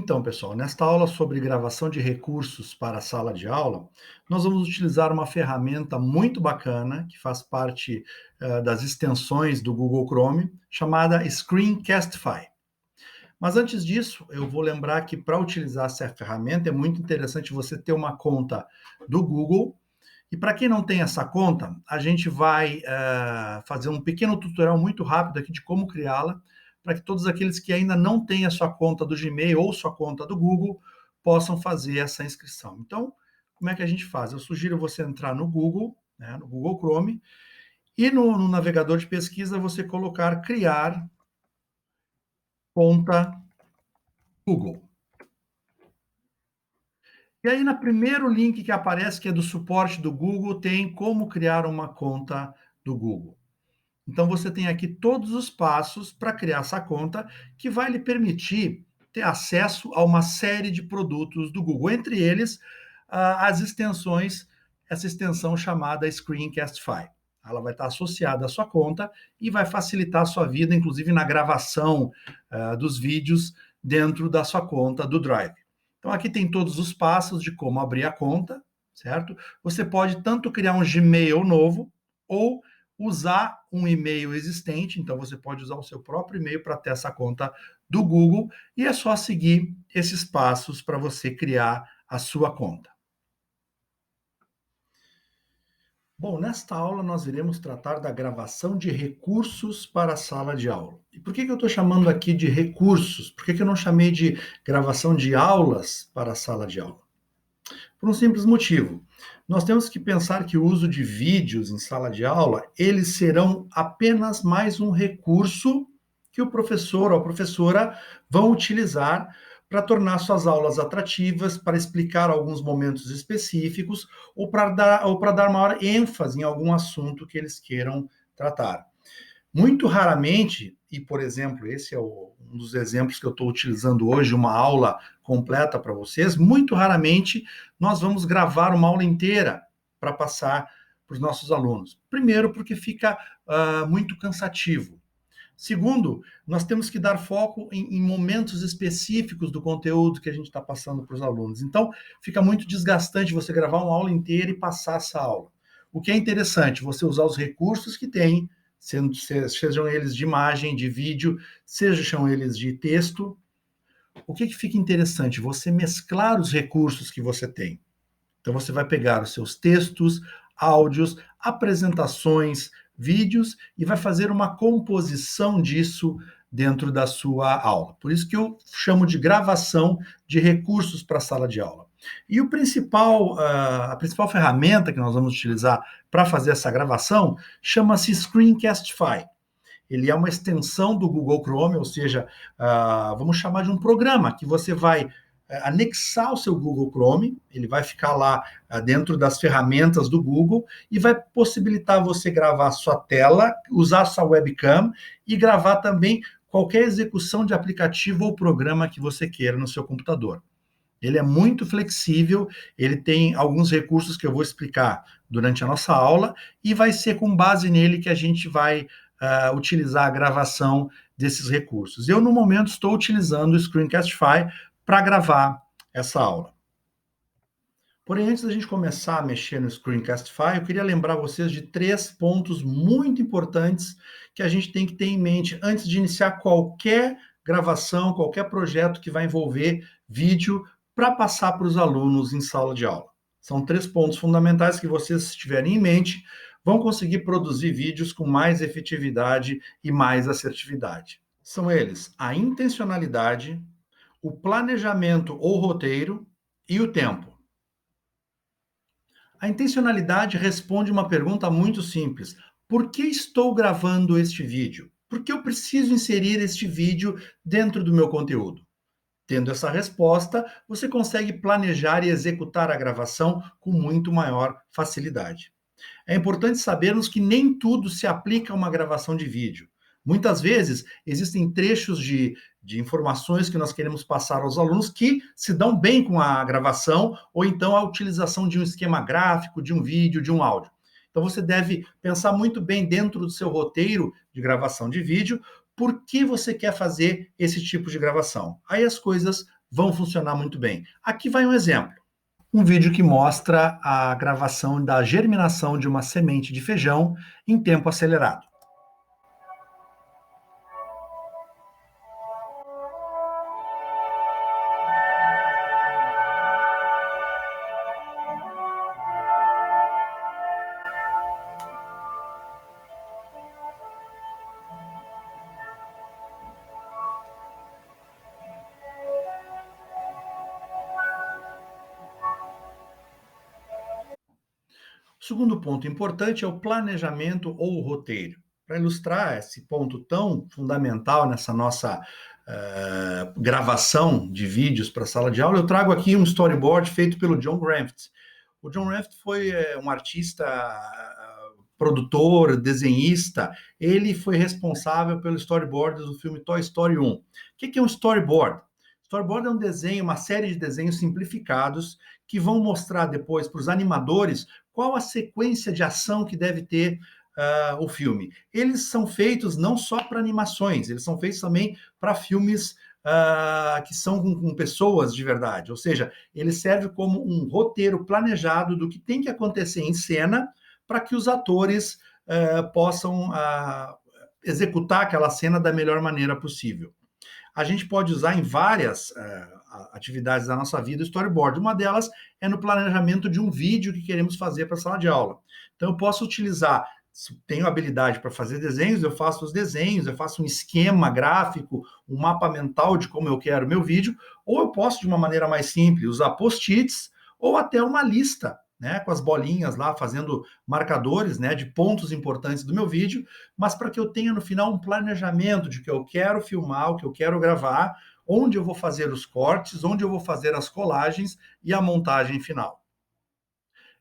Então, pessoal, nesta aula sobre gravação de recursos para a sala de aula, nós vamos utilizar uma ferramenta muito bacana, que faz parte das extensões do Google Chrome, chamada Screencastify. Mas antes disso, eu vou lembrar que para utilizar essa ferramenta é muito interessante você ter uma conta do Google. E para quem não tem essa conta, a gente vai fazer um pequeno tutorial muito rápido aqui de como criá-la, para que todos aqueles que ainda não têm a sua conta do Gmail ou sua conta do Google possam fazer essa inscrição. Então, como é que a gente faz? Eu sugiro você entrar no Google, né, no Google Chrome, e no navegador de pesquisa você colocar criar conta Google. E aí, no primeiro link que aparece, que é do suporte do Google, tem como criar uma conta do Google. Então, você tem aqui todos os passos para criar essa conta, que vai lhe permitir ter acesso a uma série de produtos do Google, entre eles as extensões, essa extensão chamada Screencastify. Ela vai estar associada à sua conta e vai facilitar a sua vida, inclusive na gravação dos vídeos dentro da sua conta do Drive. Então, aqui tem todos os passos de como abrir a conta, certo? Você pode tanto criar um Gmail novo ou usar um e-mail existente, então você pode usar o seu próprio e-mail para ter essa conta do Google e é só seguir esses passos para você criar a sua conta. Bom, nesta aula nós iremos tratar da gravação de recursos para a sala de aula. E por que eu estou chamando aqui de recursos? Por que eu não chamei de gravação de aulas para a sala de aula? Por um simples motivo. Nós temos que pensar que o uso de vídeos em sala de aula, eles serão apenas mais um recurso que o professor ou a professora vão utilizar para tornar suas aulas atrativas, para explicar alguns momentos específicos ou para dar maior ênfase em algum assunto que eles queiram tratar. Muito raramente, e por exemplo, esse é um dos exemplos que eu estou utilizando hoje, uma aula completa para vocês, muito raramente nós vamos gravar uma aula inteira para passar para os nossos alunos. Primeiro, porque fica muito cansativo. Segundo, nós temos que dar foco em momentos específicos do conteúdo que a gente está passando para os alunos. Então, fica muito desgastante você gravar uma aula inteira e passar essa aula. O que é interessante, você usar os recursos que tem, sejam eles de imagem, de vídeo, sejam eles de texto. O que fica interessante? Você mesclar os recursos que você tem. Então, você vai pegar os seus textos, áudios, apresentações, vídeos e vai fazer uma composição disso dentro da sua aula. Por isso que eu chamo de gravação de recursos para a sala de aula. E a principal ferramenta que nós vamos utilizar para fazer essa gravação chama-se Screencastify. Ele é uma extensão do Google Chrome, ou seja, vamos chamar de um programa que você vai anexar o seu Google Chrome, ele vai ficar lá dentro das ferramentas do Google e vai possibilitar você gravar a sua tela, usar a sua webcam e gravar também qualquer execução de aplicativo ou programa que você queira no seu computador. Ele é muito flexível, ele tem alguns recursos que eu vou explicar durante a nossa aula e vai ser com base nele que a gente vai utilizar a gravação desses recursos. Eu, no momento, estou utilizando o Screencastify para gravar essa aula. Porém, antes da gente começar a mexer no Screencastify, eu queria lembrar vocês de 3 pontos muito importantes que a gente tem que ter em mente antes de iniciar qualquer gravação, qualquer projeto que vai envolver vídeo para passar para os alunos em sala de aula. São 3 pontos fundamentais que vocês, se tiverem em mente, vão conseguir produzir vídeos com mais efetividade e mais assertividade. São eles a intencionalidade, o planejamento ou roteiro e o tempo. A intencionalidade responde uma pergunta muito simples: por que estou gravando este vídeo? Por que eu preciso inserir este vídeo dentro do meu conteúdo? Tendo essa resposta, você consegue planejar e executar a gravação com muito maior facilidade. É importante sabermos que nem tudo se aplica a uma gravação de vídeo. Muitas vezes, existem trechos de informações que nós queremos passar aos alunos que se dão bem com a gravação ou então a utilização de um esquema gráfico, de um vídeo, de um áudio. Então, você deve pensar muito bem dentro do seu roteiro de gravação de vídeo por que você quer fazer esse tipo de gravação. Aí as coisas vão funcionar muito bem. Aqui vai um exemplo. Um vídeo que mostra a gravação da germinação de uma semente de feijão em tempo acelerado. O segundo ponto importante é o planejamento ou o roteiro. Para ilustrar esse ponto tão fundamental nessa nossa gravação de vídeos para a sala de aula, eu trago aqui um storyboard feito pelo John Granft. O John Granft foi um artista, produtor, desenhista. Ele foi responsável pelo storyboard do filme Toy Story 1. O que é um storyboard? Storyboard é um desenho, uma série de desenhos simplificados que vão mostrar depois para os animadores qual a sequência de ação que deve ter o filme. Eles são feitos não só para animações, eles são feitos também para filmes que são com pessoas de verdade. Ou seja, ele serve como um roteiro planejado do que tem que acontecer em cena para que os atores possam executar aquela cena da melhor maneira possível. A gente pode usar em várias atividades da nossa vida o storyboard. Uma delas é no planejamento de um vídeo que queremos fazer para a sala de aula. Então, eu posso utilizar, se tenho habilidade para fazer desenhos, eu faço os desenhos, eu faço um esquema gráfico, um mapa mental de como eu quero meu vídeo, ou eu posso, de uma maneira mais simples, usar post-its ou até uma lista, né, com as bolinhas lá, fazendo marcadores, né, de pontos importantes do meu vídeo, mas para que eu tenha no final um planejamento de que eu quero filmar, o que eu quero gravar, onde eu vou fazer os cortes, onde eu vou fazer as colagens e a montagem final.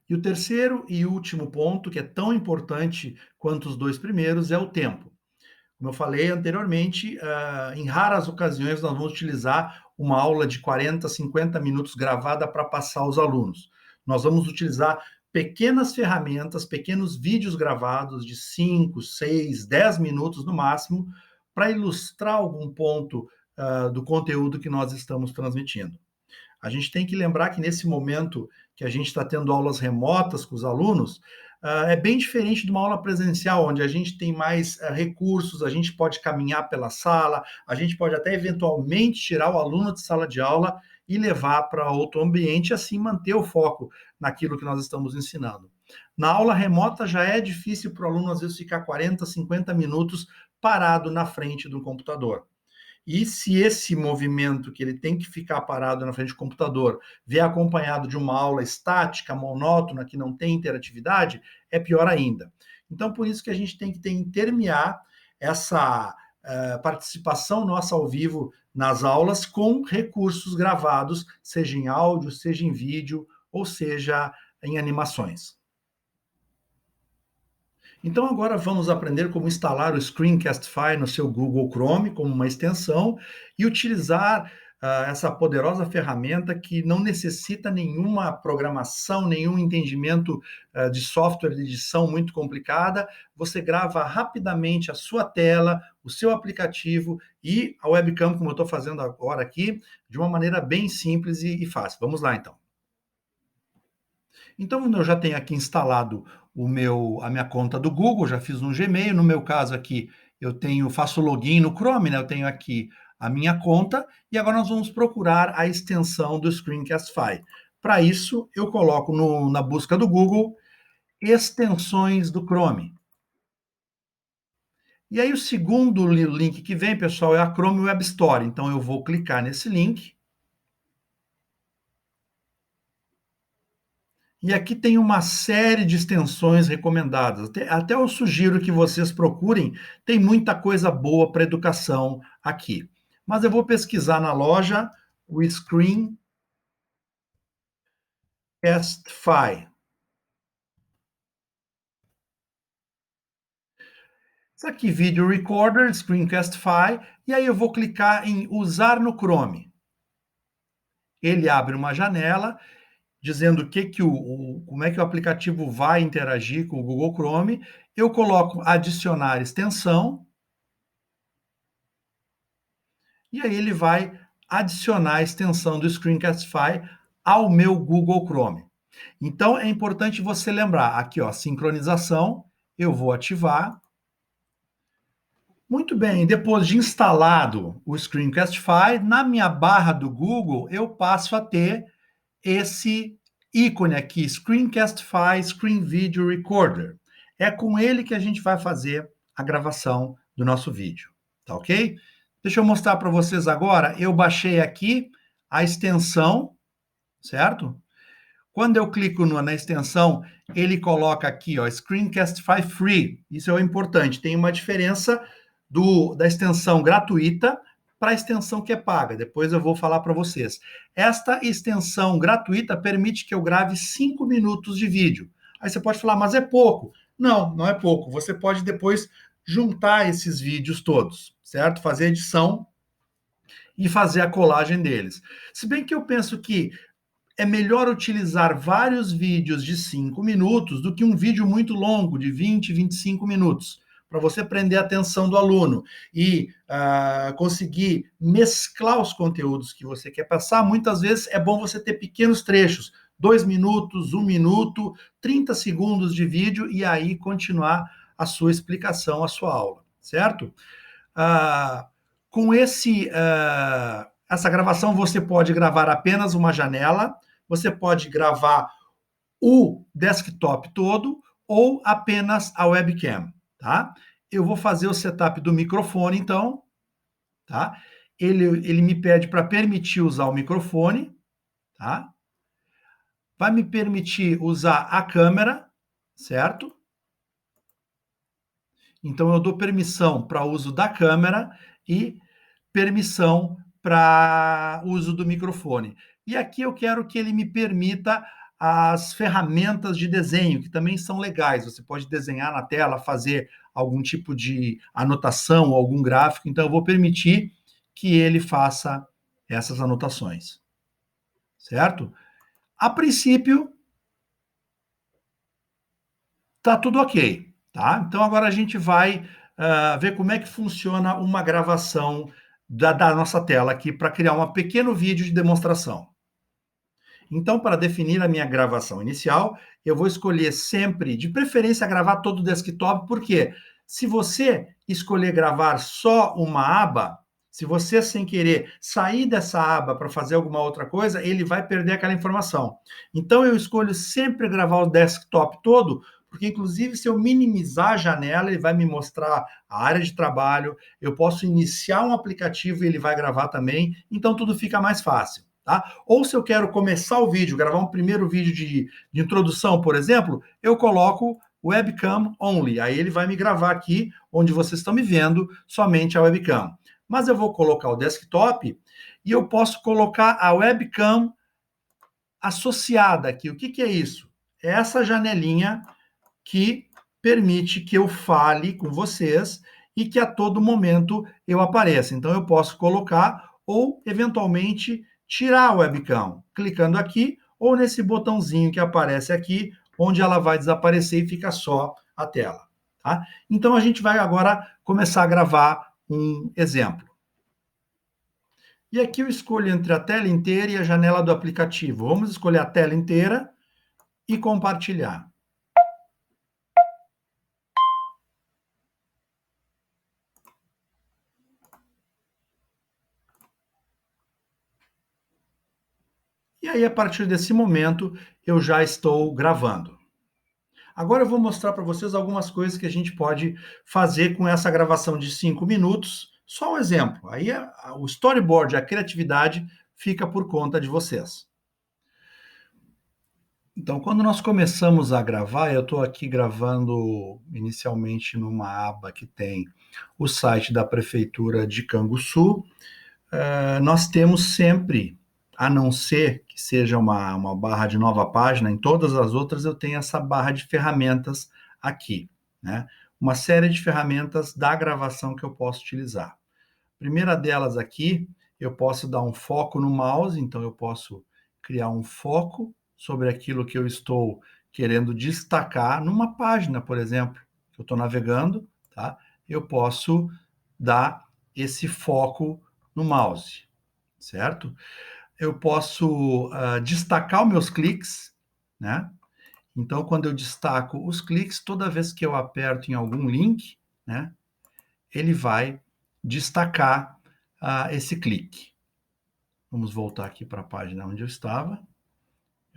E o terceiro e último ponto, que é tão importante quanto os dois primeiros, é o tempo. Como eu falei anteriormente, em raras ocasiões nós vamos utilizar uma aula de 40, 50 minutos gravada para passar aos alunos. Nós vamos utilizar pequenas ferramentas, pequenos vídeos gravados de 5, 6, 10 minutos no máximo, para ilustrar algum ponto do conteúdo que nós estamos transmitindo. A gente tem que lembrar que nesse momento que a gente está tendo aulas remotas com os alunos, é bem diferente de uma aula presencial, onde a gente tem mais recursos, a gente pode caminhar pela sala, a gente pode até eventualmente tirar o aluno de sala de aula e levar para outro ambiente, e assim manter o foco naquilo que nós estamos ensinando. Na aula remota já é difícil para o aluno, às vezes, ficar 40, 50 minutos parado na frente do computador. E se esse movimento que ele tem que ficar parado na frente do computador vier acompanhado de uma aula estática, monótona, que não tem interatividade, é pior ainda. Então, por isso que a gente tem que intermear essa participação nossa ao vivo nas aulas com recursos gravados, seja em áudio, seja em vídeo, ou seja em animações. Então agora vamos aprender como instalar o Screencastify no seu Google Chrome como uma extensão e utilizar essa poderosa ferramenta que não necessita nenhuma programação, nenhum entendimento de software de edição muito complicada. Você grava rapidamente a sua tela, o seu aplicativo e a webcam, como eu estou fazendo agora aqui, de uma maneira bem simples e fácil. Vamos lá então. Então, eu já tenho aqui instalado a minha conta do Google, já fiz um Gmail. No meu caso aqui, faço login no Chrome, né? Eu tenho aqui a minha conta e agora nós vamos procurar a extensão do Screencastify. Para isso, eu coloco na busca do Google extensões do Chrome. E aí o segundo link que vem, pessoal, é a Chrome Web Store. Então eu vou clicar nesse link. E aqui tem uma série de extensões recomendadas. Até eu sugiro que vocês procurem, tem muita coisa boa para educação aqui. Mas eu vou pesquisar na loja o Screencastify. Isso aqui, Video Recorder, Screencastify, e aí eu vou clicar em usar no Chrome. Ele abre uma janela dizendo como é que o aplicativo vai interagir com o Google Chrome. Eu coloco adicionar extensão, e aí ele vai adicionar a extensão do Screencastify ao meu Google Chrome. Então, é importante você lembrar, aqui, ó, sincronização, eu vou ativar. Muito bem, depois de instalado o Screencastify, na minha barra do Google, eu passo a ter esse ícone aqui, Screencastify Screen Video Recorder. É com ele que a gente vai fazer a gravação do nosso vídeo, tá ok? Deixa eu mostrar para vocês agora, eu baixei aqui a extensão, certo? Quando eu clico na extensão, ele coloca aqui, ó, Screencastify Free. Isso é o importante. Tem uma diferença da extensão gratuita para a extensão que é paga. Depois eu vou falar para vocês. Esta extensão gratuita permite que eu grave 5 minutos de vídeo. Aí você pode falar, mas é pouco. Não, não é pouco. Você pode depois juntar esses vídeos todos, certo? Fazer edição e fazer a colagem deles. Se bem que eu penso que é melhor utilizar vários vídeos de 5 minutos do que um vídeo muito longo, de 20, 25 minutos, para você prender a atenção do aluno e conseguir mesclar os conteúdos que você quer passar. Muitas vezes é bom você ter pequenos trechos, 2 minutos, 1 minuto, 30 segundos de vídeo, e aí continuar a sua explicação, a sua aula, certo? Com essa gravação, você pode gravar apenas uma janela, você pode gravar o desktop todo ou apenas a webcam, tá? Eu vou fazer o setup do microfone, então, tá? Ele me pede para permitir usar o microfone, tá? Vai me permitir usar a câmera, certo? Então, eu dou permissão para uso da câmera e permissão para uso do microfone. E aqui eu quero que ele me permita as ferramentas de desenho, que também são legais. Você pode desenhar na tela, fazer algum tipo de anotação, algum gráfico. Então, eu vou permitir que ele faça essas anotações. Certo? A princípio, está tudo ok. Tá? Então, agora a gente vai ver como é que funciona uma gravação da nossa tela aqui para criar um pequeno vídeo de demonstração. Então, para definir a minha gravação inicial, eu vou escolher sempre, de preferência, gravar todo o desktop, porque se você escolher gravar só uma aba, se você, sem querer, sair dessa aba para fazer alguma outra coisa, ele vai perder aquela informação. Então, eu escolho sempre gravar o desktop todo, porque, inclusive, se eu minimizar a janela, ele vai me mostrar a área de trabalho, eu posso iniciar um aplicativo e ele vai gravar também, então tudo fica mais fácil. Tá? Ou se eu quero começar o vídeo, gravar um primeiro vídeo de introdução, por exemplo, eu coloco webcam only. Aí ele vai me gravar aqui, onde vocês estão me vendo, somente a webcam. Mas eu vou colocar o desktop e eu posso colocar a webcam associada aqui. O que, que é isso? É essa janelinha que permite que eu fale com vocês e que a todo momento eu apareça. Então eu posso colocar ou, eventualmente, tirar a webcam, clicando aqui ou nesse botãozinho que aparece aqui, onde ela vai desaparecer e fica só a tela. Tá? Então a gente vai agora começar a gravar um exemplo. E aqui eu escolho entre a tela inteira e a janela do aplicativo. Vamos escolher a tela inteira e compartilhar. E aí, a partir desse momento, eu já estou gravando. Agora eu vou mostrar para vocês algumas coisas que a gente pode fazer com essa gravação de 5 minutos. Só um exemplo. Aí o storyboard, a criatividade, fica por conta de vocês. Então, quando nós começamos a gravar, eu estou aqui gravando inicialmente numa aba que tem o site da Prefeitura de Canguçu. Nós temos sempre, a não ser que seja uma barra de nova página, em todas as outras eu tenho essa barra de ferramentas aqui, né? Uma série de ferramentas da gravação que eu posso utilizar. A primeira delas aqui, eu posso dar um foco no mouse, então eu posso criar um foco sobre aquilo que eu estou querendo destacar numa página, por exemplo, que eu estou navegando, tá? Eu posso dar esse foco no mouse, certo? Eu posso destacar os meus cliques, né? Então, quando eu destaco os cliques, toda vez que eu aperto em algum link, né, ele vai destacar esse clique. Vamos voltar aqui para a página onde eu estava.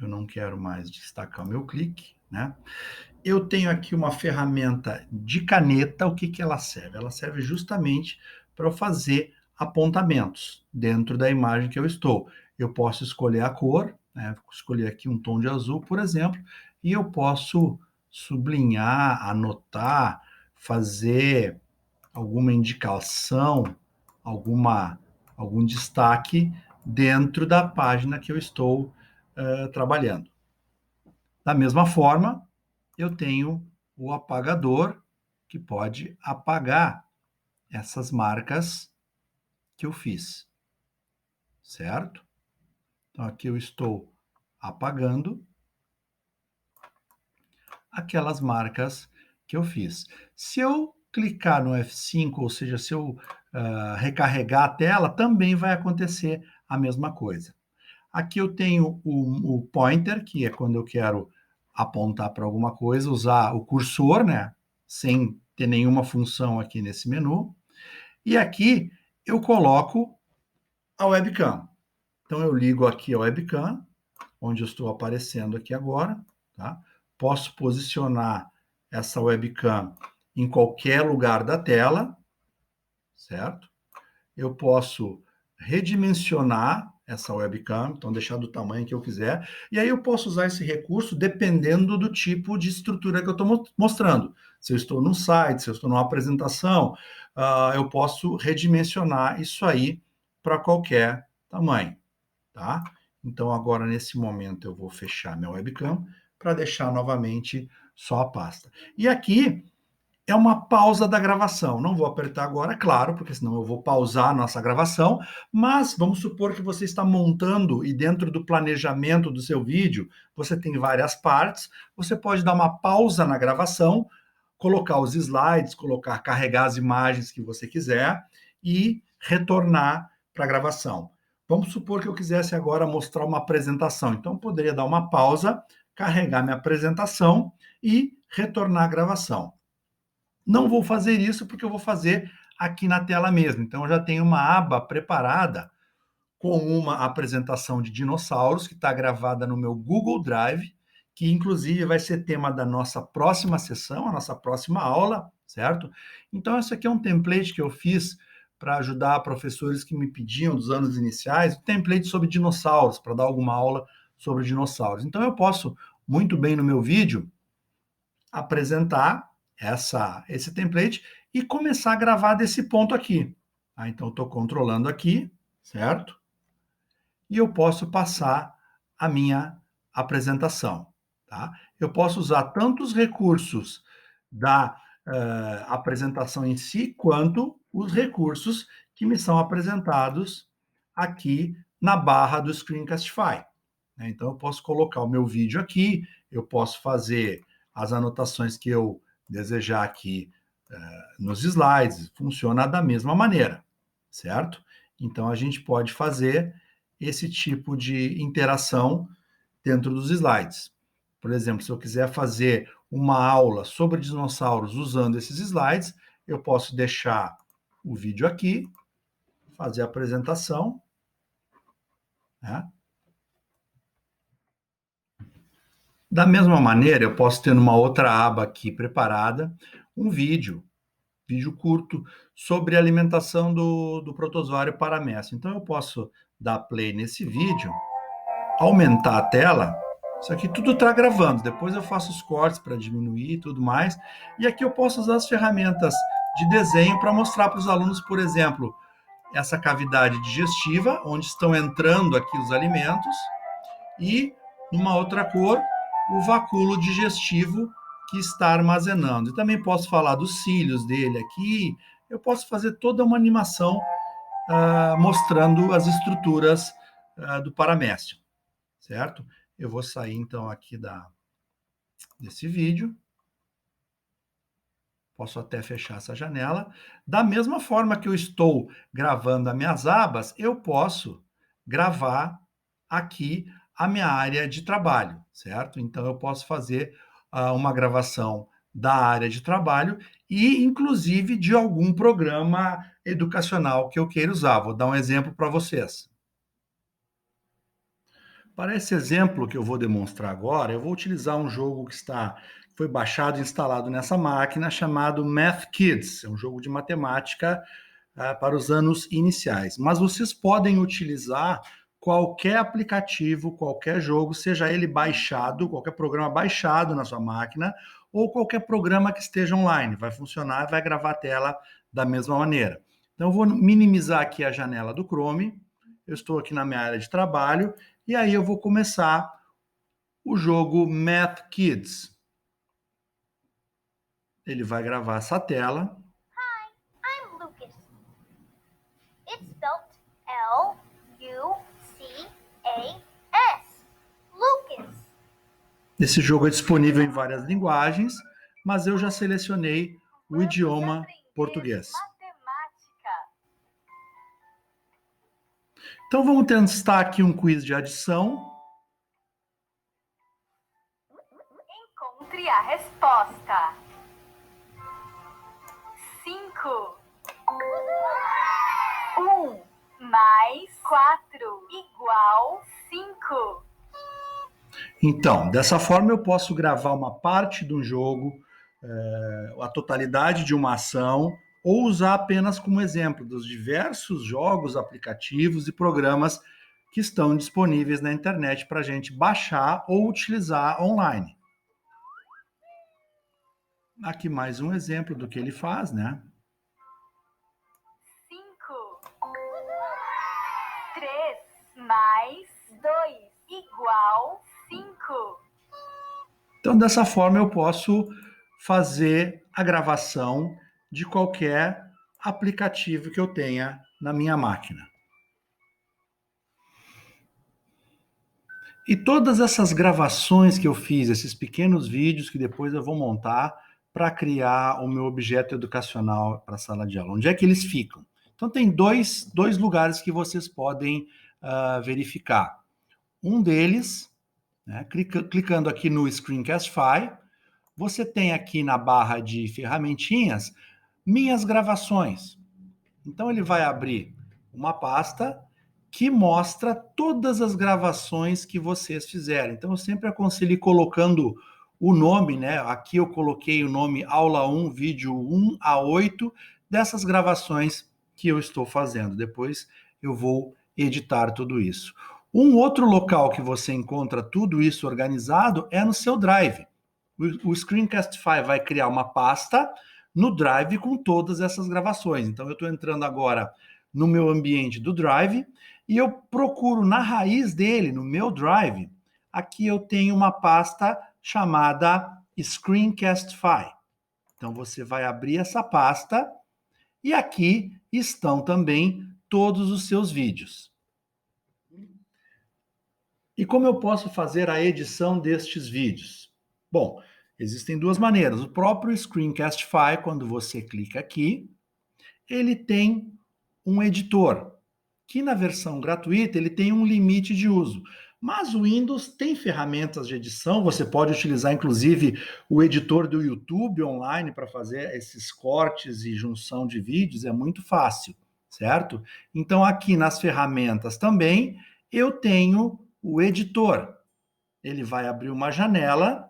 Eu não quero mais destacar o meu clique, né? Eu tenho aqui uma ferramenta de caneta. O que que ela serve? Ela serve justamente para eu fazer apontamentos dentro da imagem que eu estou. Eu posso escolher a cor, né? Escolher aqui um tom de azul, por exemplo, e eu posso sublinhar, anotar, fazer alguma indicação, algum destaque dentro da página que eu estou trabalhando. Da mesma forma, eu tenho o apagador, que pode apagar essas marcas que eu fiz, certo? Então, aqui eu estou apagando aquelas marcas que eu fiz. Se eu clicar no F5, ou seja, se eu recarregar a tela, também vai acontecer a mesma coisa. Aqui eu tenho o pointer, que é quando eu quero apontar para alguma coisa, usar o cursor, né? Sem ter nenhuma função aqui nesse menu. E aqui eu coloco a webcam. Então eu ligo aqui a webcam, onde eu estou aparecendo aqui agora, tá? Posso posicionar essa webcam em qualquer lugar da tela, certo? Eu posso redimensionar essa webcam, então deixar do tamanho que eu quiser, e aí eu posso usar esse recurso dependendo do tipo de estrutura que eu estou mostrando. Se eu estou num site, se eu estou numa apresentação, eu posso redimensionar isso aí para qualquer tamanho, tá? Então agora nesse momento eu vou fechar minha webcam para deixar novamente só a pasta. E aqui é uma pausa da gravação. Não vou apertar agora, claro, porque senão eu vou pausar a nossa gravação, mas vamos supor que você está montando e dentro do planejamento do seu vídeo, você tem várias partes, você pode dar uma pausa na gravação, colocar os slides, carregar as imagens que você quiser e retornar para a gravação. Vamos supor que eu quisesse agora mostrar uma apresentação, então eu poderia dar uma pausa, carregar minha apresentação e retornar à gravação. Não vou fazer isso porque eu vou fazer aqui na tela mesmo. Então, eu já tenho uma aba preparada com uma apresentação de dinossauros que está gravada no meu Google Drive, que inclusive vai ser tema da nossa próxima sessão, a nossa próxima aula, certo? Então, isso aqui é um template que eu fiz para ajudar professores que me pediam dos anos iniciais, um template sobre dinossauros, para dar alguma aula sobre dinossauros. Então, eu posso muito bem no meu vídeo apresentar esse template e começar a gravar desse ponto aqui. Então, estou controlando aqui, certo? E eu posso passar a minha apresentação. Tá? Eu posso usar tanto os recursos da apresentação em si, quanto os recursos que me são apresentados aqui na barra do Screencastify. Então, eu posso colocar o meu vídeo aqui, eu posso fazer as anotações que eu desejar aqui nos slides, funciona da mesma maneira, certo? Então, a gente pode fazer esse tipo de interação dentro dos slides. Por exemplo, se eu quiser fazer uma aula sobre dinossauros usando esses slides, eu posso deixar o vídeo aqui, fazer a apresentação, né? Da mesma maneira, eu posso ter numa outra aba aqui preparada um vídeo curto sobre a alimentação do protozoário paramécio. Então, eu posso dar play nesse vídeo, aumentar a tela, isso aqui tudo está gravando, depois eu faço os cortes para diminuir e tudo mais, e aqui eu posso usar as ferramentas de desenho para mostrar para os alunos, por exemplo, essa cavidade digestiva, onde estão entrando aqui os alimentos, e numa outra cor, o vacúolo digestivo que está armazenando. E também posso falar dos cílios dele aqui, eu posso fazer toda uma animação mostrando as estruturas do paramécio, certo? Eu vou sair então aqui desse vídeo. Posso até fechar essa janela. Da mesma forma que eu estou gravando as minhas abas, eu posso gravar aqui a minha área de trabalho, certo? Então, eu posso fazer uma gravação da área de trabalho e, inclusive, de algum programa educacional que eu queira usar. Vou dar um exemplo para vocês. Para esse exemplo que eu vou demonstrar agora, eu vou utilizar um jogo foi baixado e instalado nessa máquina, chamado Math Kids. É um jogo de matemática para os anos iniciais. Mas vocês podem utilizar qualquer aplicativo, qualquer jogo, seja ele baixado, qualquer programa baixado na sua máquina, ou qualquer programa que esteja online. Vai funcionar e vai gravar a tela da mesma maneira. Então, eu vou minimizar aqui a janela do Chrome. Eu estou aqui na minha área de trabalho e aí eu vou começar o jogo Math Kids. Ele vai gravar essa tela. Hi, I'm Lucas. It's spelled L-U-C-A-S. Lucas. Esse jogo é disponível em várias linguagens, mas eu já selecionei o idioma português. Então vamos testar aqui um quiz de adição. Encontre a resposta. 5. 1 mais 4 igual 5. Então, dessa forma eu posso gravar uma parte de um jogo, a totalidade de uma ação, ou usar apenas como exemplo dos diversos jogos, aplicativos e programas que estão disponíveis na internet para a gente baixar ou utilizar online. Aqui mais um exemplo do que ele faz, né? 5. 3 mais 2 igual 5. Então, dessa forma, eu posso fazer a gravação de qualquer aplicativo que eu tenha na minha máquina. E todas essas gravações que eu fiz, esses pequenos vídeos que depois eu vou montar para criar o meu objeto educacional para a sala de aula. Onde é que eles ficam? Então, tem dois lugares que vocês podem verificar. Um deles, né, clicando aqui no Screencastify, você tem aqui na barra de ferramentinhas, minhas gravações. Então ele vai abrir uma pasta que mostra todas as gravações que vocês fizeram. Então eu sempre aconselho ir colocando o nome, né? Aqui eu coloquei o nome aula 1, vídeo 1 a 8 dessas gravações que eu estou fazendo. Depois eu vou editar tudo isso. Um outro local que você encontra tudo isso organizado é no seu Drive. O Screencastify vai criar uma pasta no Drive com todas essas gravações. Então, eu estou entrando agora no meu ambiente do Drive e eu procuro na raiz dele, no meu Drive, aqui eu tenho uma pasta chamada Screencastify. Então, você vai abrir essa pasta e aqui estão também todos os seus vídeos. E como eu posso fazer a edição destes vídeos? Bom, existem duas maneiras. O próprio Screencastify, quando você clica aqui, ele tem um editor, que na versão gratuita ele tem um limite de uso. Mas o Windows tem ferramentas de edição, você pode utilizar inclusive o editor do YouTube online para fazer esses cortes e junção de vídeos, é muito fácil, certo? Então aqui nas ferramentas também eu tenho o editor. Ele vai abrir uma janela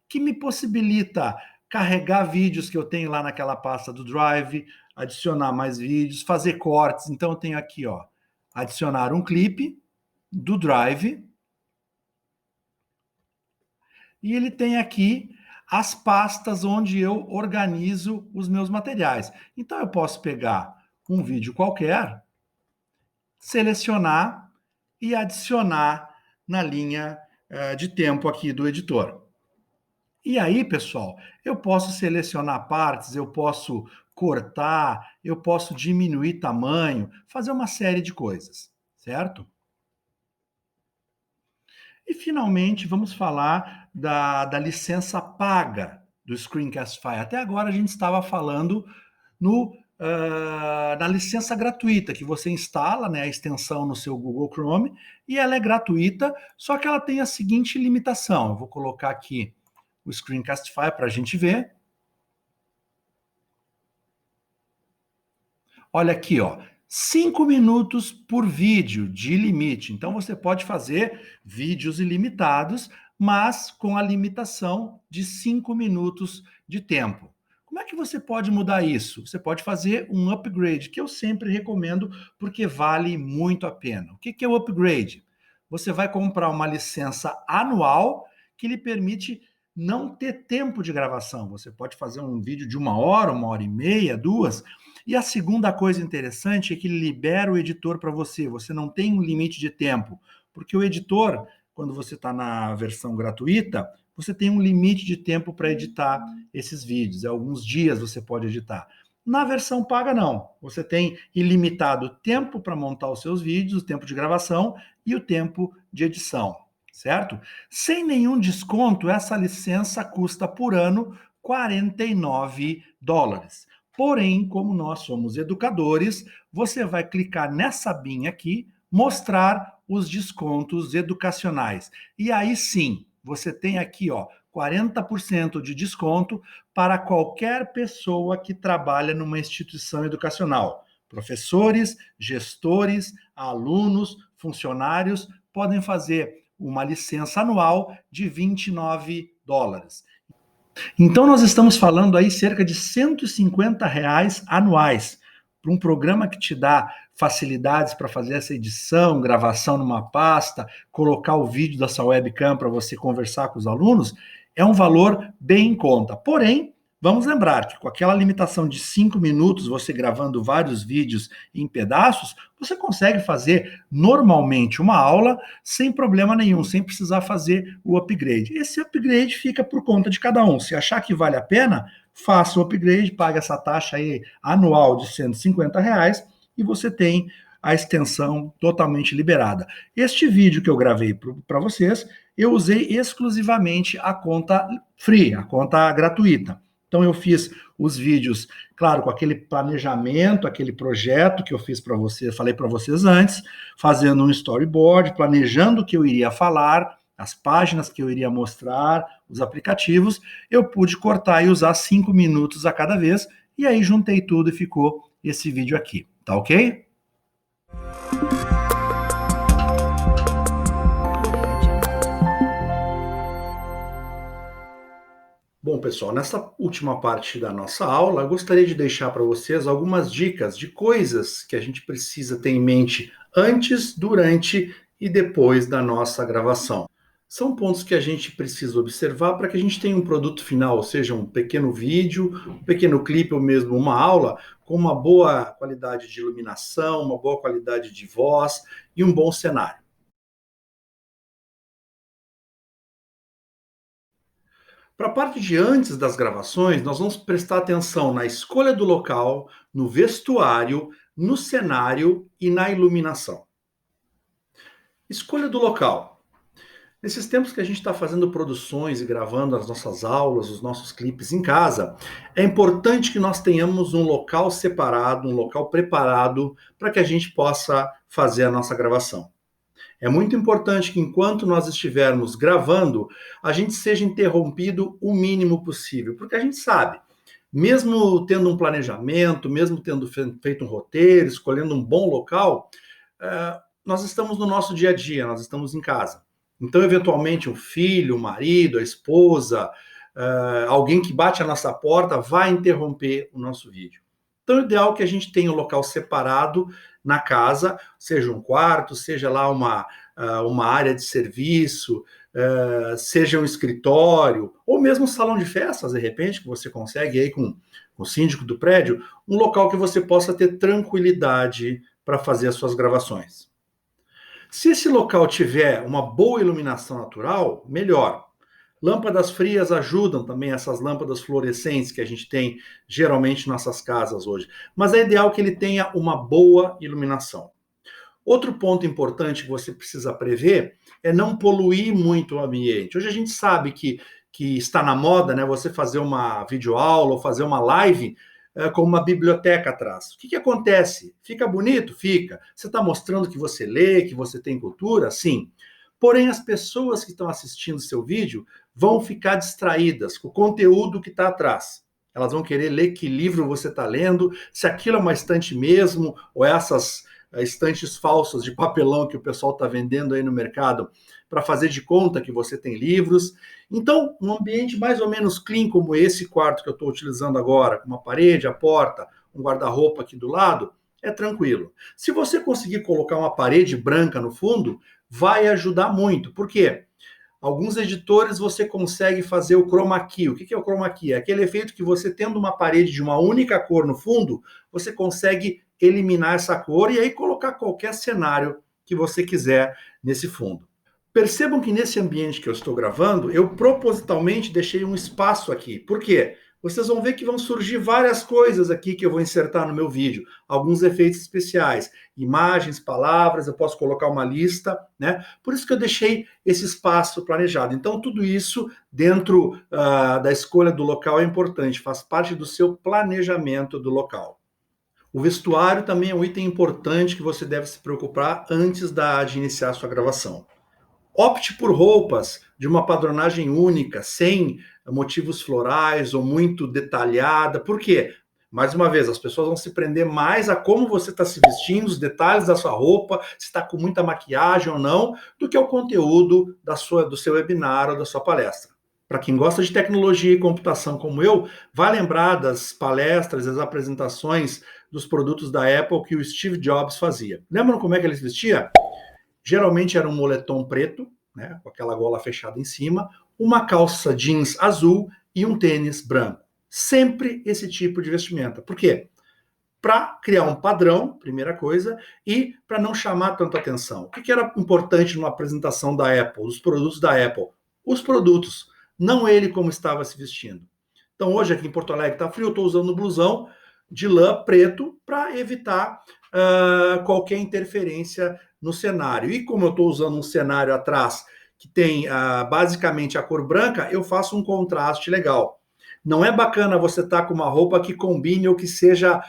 que me possibilita carregar vídeos que eu tenho lá naquela pasta do Drive, adicionar mais vídeos, fazer cortes. Então eu tenho aqui, ó, adicionar um clipe do Drive. E ele tem aqui as pastas onde eu organizo os meus materiais. Então eu posso pegar um vídeo qualquer, selecionar e adicionar na linha de tempo aqui do editor. E aí, pessoal, eu posso selecionar partes, eu posso cortar, eu posso diminuir tamanho, fazer uma série de coisas, certo? E, finalmente, vamos falar da licença paga do Screencastify. Até agora a gente estava falando no na licença gratuita, que você instala, né, a extensão no seu Google Chrome, e ela é gratuita, só que ela tem a seguinte limitação. Eu vou colocar aqui o Screencastify para a gente ver. Olha aqui, ó, 5 minutos por vídeo de limite. Então você pode fazer vídeos ilimitados, mas com a limitação de 5 minutos de tempo. Como é que você pode mudar isso? Você pode fazer um upgrade, que eu sempre recomendo, porque vale muito a pena. O que é o upgrade? Você vai comprar uma licença anual que lhe permite não ter tempo de gravação. Você pode fazer um vídeo de 1 hora e meia, 2. E a segunda coisa interessante é que ele libera o editor para você. Você não tem um limite de tempo, porque o editor, quando você está na versão gratuita, você tem um limite de tempo para editar esses vídeos. Alguns dias você pode editar. Na versão paga, não. Você tem ilimitado tempo para montar os seus vídeos, o tempo de gravação e o tempo de edição, certo? Sem nenhum desconto, essa licença custa por ano $49. Porém, como nós somos educadores, você vai clicar nessa abinha aqui, mostrar os descontos educacionais. E aí sim, você tem aqui, ó, 40% de desconto para qualquer pessoa que trabalha numa instituição educacional. Professores, gestores, alunos, funcionários podem fazer uma licença anual de $29. Então, nós estamos falando aí cerca de R$ 150 anuais para um programa que te dá facilidades para fazer essa edição, gravação numa pasta, colocar o vídeo da sua webcam para você conversar com os alunos, é um valor bem em conta. Porém, vamos lembrar que com aquela limitação de 5 minutos, você gravando vários vídeos em pedaços, você consegue fazer normalmente uma aula sem problema nenhum, sem precisar fazer o upgrade. Esse upgrade fica por conta de cada um. Se achar que vale a pena, faça o upgrade, pague essa taxa aí anual de R$ 150 e você tem a extensão totalmente liberada. Este vídeo que eu gravei para vocês, eu usei exclusivamente a conta free, a conta gratuita. Então eu fiz os vídeos, claro, com aquele planejamento, aquele projeto que eu fiz para você, falei para vocês antes, fazendo um storyboard, planejando o que eu iria falar, as páginas que eu iria mostrar, os aplicativos, eu pude cortar e usar 5 minutos a cada vez, e aí juntei tudo e ficou esse vídeo aqui, tá ok? Bom, pessoal, nessa última parte da nossa aula, eu gostaria de deixar para vocês algumas dicas de coisas que a gente precisa ter em mente antes, durante e depois da nossa gravação. São pontos que a gente precisa observar para que a gente tenha um produto final, ou seja, um pequeno vídeo, um pequeno clipe ou mesmo uma aula com uma boa qualidade de iluminação, uma boa qualidade de voz e um bom cenário. Para a parte de antes das gravações, nós vamos prestar atenção na escolha do local, no vestuário, no cenário e na iluminação. Escolha do local. Nesses tempos que a gente está fazendo produções e gravando as nossas aulas, os nossos clipes em casa, é importante que nós tenhamos um local separado, um local preparado para que a gente possa fazer a nossa gravação. É muito importante que enquanto nós estivermos gravando, a gente seja interrompido o mínimo possível, porque a gente sabe, mesmo tendo um planejamento, mesmo tendo feito um roteiro, escolhendo um bom local, nós estamos no nosso dia a dia, nós estamos em casa. Então, eventualmente, o filho, o marido, a esposa, alguém que bate a nossa porta vai interromper o nosso vídeo. Então, o ideal é que a gente tenha um local separado na casa, seja um quarto, seja lá uma área de serviço, seja um escritório, ou mesmo um salão de festas, de repente, que você consegue aí com o síndico do prédio, um local que você possa ter tranquilidade para fazer as suas gravações. Se esse local tiver uma boa iluminação natural, melhor. Lâmpadas frias ajudam também, essas lâmpadas fluorescentes que a gente tem geralmente em nossas casas hoje. Mas é ideal que ele tenha uma boa iluminação. Outro ponto importante que você precisa prever é não poluir muito o ambiente. Hoje a gente sabe que está na moda, né, você fazer uma videoaula ou fazer uma live como uma biblioteca atrás. O que acontece? Fica bonito? Fica. Você está mostrando que você lê, que você tem cultura? Sim. Porém, as pessoas que estão assistindo seu vídeo vão ficar distraídas com o conteúdo que está atrás. Elas vão querer ler que livro você está lendo, se aquilo é uma estante mesmo, ou essas estantes falsas de papelão que o pessoal está vendendo aí no mercado para fazer de conta que você tem livros. Então, um ambiente mais ou menos clean como esse quarto que eu estou utilizando agora, com uma parede, a porta, um guarda-roupa aqui do lado, é tranquilo. Se você conseguir colocar uma parede branca no fundo, vai ajudar muito. Por quê? Alguns editores você consegue fazer o chroma key. O que é o chroma key? É aquele efeito que você tendo uma parede de uma única cor no fundo, você consegue eliminar essa cor e aí colocar qualquer cenário que você quiser nesse fundo. Percebam que nesse ambiente que eu estou gravando, eu propositalmente deixei um espaço aqui. Por quê? Vocês vão ver que vão surgir várias coisas aqui que eu vou insertar no meu vídeo. Alguns efeitos especiais, imagens, palavras, eu posso colocar uma lista, né? Por isso que eu deixei esse espaço planejado. Então, tudo isso dentro da escolha do local é importante, faz parte do seu planejamento do local. O vestuário também é um item importante que você deve se preocupar antes de iniciar a sua gravação. Opte por roupas de uma padronagem única, sem motivos florais ou muito detalhada. Por quê? Mais uma vez, as pessoas vão se prender mais a como você está se vestindo, os detalhes da sua roupa, se está com muita maquiagem ou não, do que ao conteúdo do seu webinar ou da sua palestra. Para quem gosta de tecnologia e computação como eu, vai lembrar das palestras, das apresentações dos produtos da Apple que o Steve Jobs fazia. Lembram como é que ele se vestia? Geralmente era um moletom preto, né, com aquela gola fechada em cima, uma calça jeans azul e um tênis branco. Sempre esse tipo de vestimenta. Por quê? Para criar um padrão, primeira coisa, e para não chamar tanta atenção. O que era importante numa apresentação da Apple, dos produtos da Apple? Os produtos, não ele como estava se vestindo. Então hoje aqui em Porto Alegre está frio, eu estou usando um blusão de lã preto para evitar qualquer interferência no cenário. E como eu estou usando um cenário atrás que tem basicamente a cor branca, eu faço um contraste legal. Não é bacana você estar com uma roupa que combine ou que seja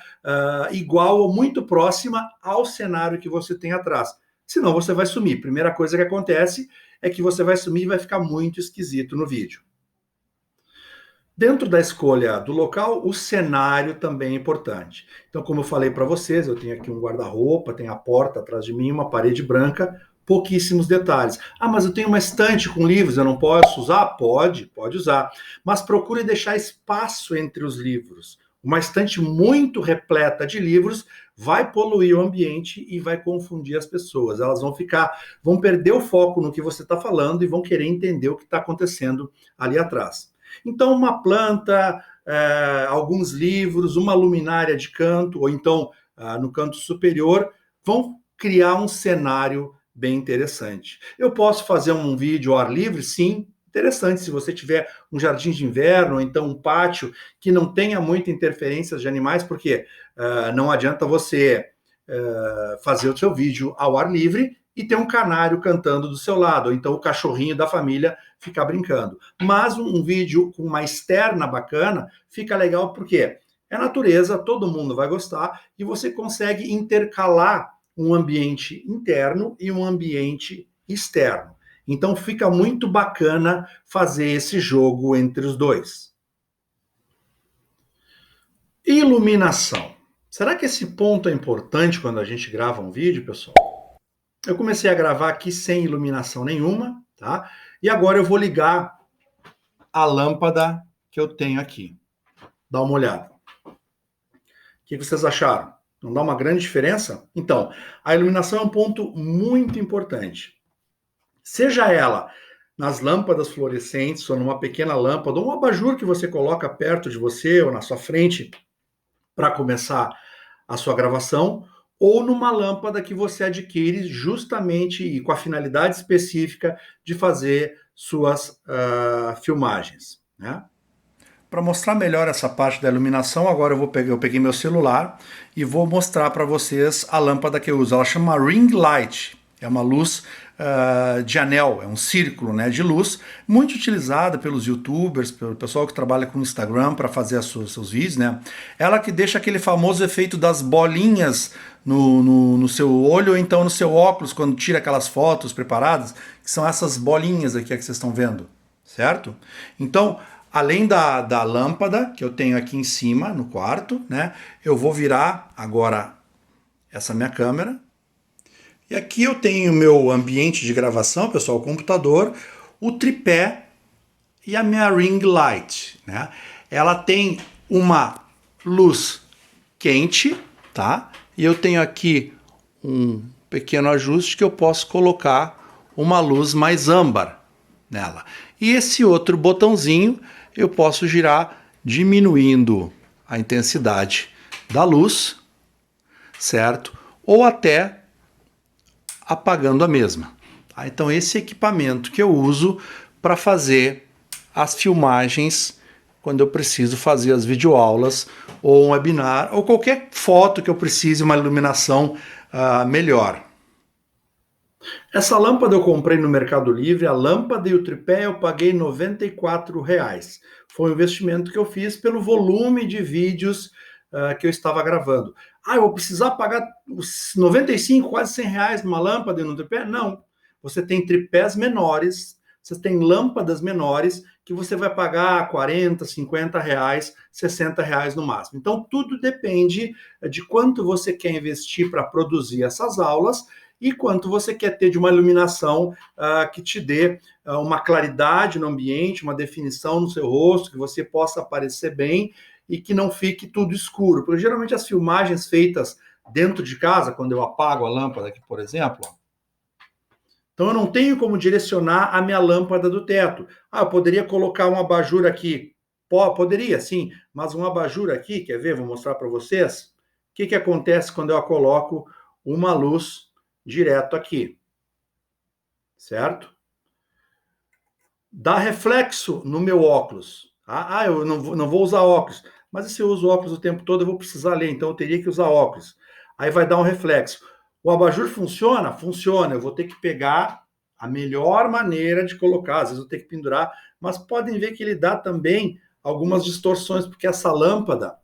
igual ou muito próxima ao cenário que você tem atrás. Senão você vai sumir. Primeira coisa que acontece é que você vai sumir e vai ficar muito esquisito no vídeo. Dentro da escolha do local, o cenário também é importante. Então, como eu falei para vocês, eu tenho aqui um guarda-roupa, tem a porta atrás de mim, uma parede branca, pouquíssimos detalhes. Ah, mas eu tenho uma estante com livros, eu não posso usar? Pode usar. Mas procure deixar espaço entre os livros. Uma estante muito repleta de livros vai poluir o ambiente e vai confundir as pessoas. Elas vão perder o foco no que você está falando e vão querer entender o que está acontecendo ali atrás. Então, uma planta, alguns livros, uma luminária de canto, ou então no canto superior, vão criar um cenário bem interessante. Eu posso fazer um vídeo ao ar livre? Sim, interessante. Se você tiver um jardim de inverno, ou então um pátio que não tenha muita interferência de animais, porque não adianta você fazer o seu vídeo ao ar livre e ter um canário cantando do seu lado, ou então o cachorrinho da família ficar brincando. Mas um vídeo com uma externa bacana fica legal porque é natureza, todo mundo vai gostar e você consegue intercalar um ambiente interno e um ambiente externo. Então fica muito bacana fazer esse jogo entre os dois. Iluminação. Será que esse ponto é importante quando a gente grava um vídeo, pessoal? Eu comecei a gravar aqui sem iluminação nenhuma, tá? E agora eu vou ligar a lâmpada que eu tenho aqui. Dá uma olhada. O que vocês acharam? Não dá uma grande diferença? Então, a iluminação é um ponto muito importante. Seja ela nas lâmpadas fluorescentes, ou numa pequena lâmpada, ou um abajur que você coloca perto de você ou na sua frente para começar a sua gravação, ou numa lâmpada que você adquire justamente e com a finalidade específica de fazer suas filmagens, né? Para mostrar melhor essa parte da iluminação, agora eu peguei meu celular e vou mostrar para vocês a lâmpada que eu uso. Ela chama Ring Light. É uma luz de anel, é um círculo, né, de luz, muito utilizada pelos YouTubers, pelo pessoal que trabalha com Instagram para fazer seus vídeos, né? Ela que deixa aquele famoso efeito das bolinhas no seu olho ou então no seu óculos, quando tira aquelas fotos preparadas, que são essas bolinhas aqui que vocês estão vendo, certo? Então, além da lâmpada que eu tenho aqui em cima no quarto, né, eu vou virar agora essa minha câmera. E aqui eu tenho o meu ambiente de gravação, pessoal, o computador, o tripé e a minha ring light, né? Ela tem uma luz quente, tá? E eu tenho aqui um pequeno ajuste que eu posso colocar uma luz mais âmbar nela. E esse outro botãozinho eu posso girar diminuindo a intensidade da luz, certo? Ou até apagando a mesma. Tá? Então esse equipamento que eu uso para fazer as filmagens quando eu preciso fazer as videoaulas ou um webinar ou qualquer foto que eu precise uma iluminação melhor. Essa lâmpada eu comprei no Mercado Livre, a lâmpada e o tripé eu paguei R$ 94. Foi um investimento que eu fiz pelo volume de vídeos que eu estava gravando. Eu vou precisar pagar os 95, quase R$ 100 numa lâmpada e no tripé? Não. Você tem tripés menores, você tem lâmpadas menores que você vai pagar 40, 50 reais, 60 reais no máximo. Então, tudo depende de quanto você quer investir para produzir essas aulas e quanto você quer ter de uma iluminação que te dê uma claridade no ambiente, uma definição no seu rosto, que você possa aparecer bem e que não fique tudo escuro. Porque geralmente as filmagens feitas dentro de casa, quando eu apago a lâmpada aqui, por exemplo, então eu não tenho como direcionar a minha lâmpada do teto. Eu poderia colocar um abajur aqui. Poderia, sim, mas um abajur aqui, quer ver? Vou mostrar para vocês. O que acontece quando eu coloco uma luz direto aqui, certo? Dá reflexo no meu óculos. Eu não vou usar óculos. Mas se eu uso óculos o tempo todo, eu vou precisar ler, então eu teria que usar óculos. Aí vai dar um reflexo. O abajur funciona? Funciona. Eu vou ter que pegar a melhor maneira de colocar. Às vezes eu tenho que pendurar. Mas podem ver que ele dá também algumas distorções, porque essa lâmpada,